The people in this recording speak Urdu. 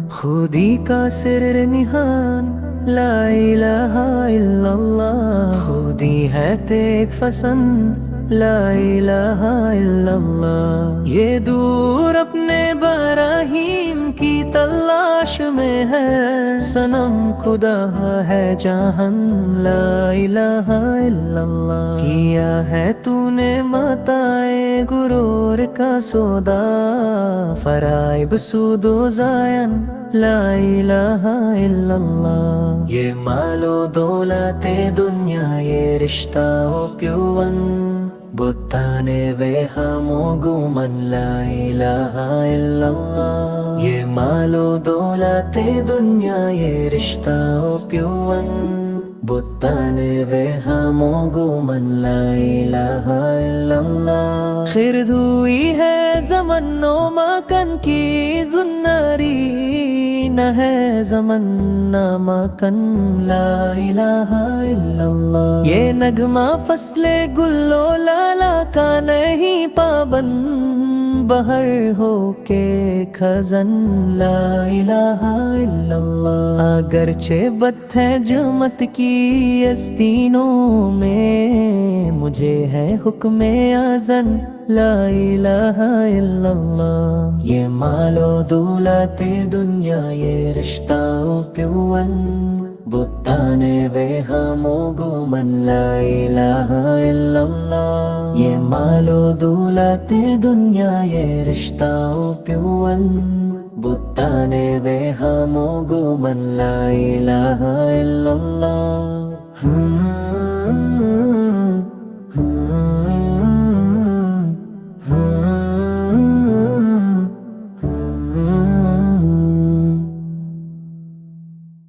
خودی کا سر نہان لا الہ الا اللہ، خودی ہے تیک پسند لا الہ الا اللہ، یہ دور اپنے براہیم کی تلاش میں ہے، صنم خدا ہے جہاں لا الہ الا اللہ، کیا ہے تو نے متائے غرور کا سودا، فرائب سود و زائن لا الہ الا اللہ، یہ مال و دولت دنیا یہ رشتہ و پیون، بتانے وے ہمو گمن لا الہ الا اللہ، یہ مال و دولت دنیا یہ رشتہ و پیون، بتانے وے ہمو گمن لا الہ الا اللہ، خرد ہوئی ہے زمن و مکن کی زناری، نہ ہے زمن نہ مکن لا الہ الا اللہ، یہ نغمہ فصل گل و لالا کا نہیں پابند، بہر ہو کے خزن لا الہ الا اللہ، اگرچہ بت ہے جمت کی استینوں میں، مجھے ہے حکم اذن لا الہ الا اللہ، یہ مال و دولت دنیا یہ رشتہ و پیون، بتانے وے ہمو گمن لا الہ الا اللہ، یہ مال و دولت دنیا یہ رشتہ و پیون، بتانے وے ہمو گمن لا الہ الا اللہ۔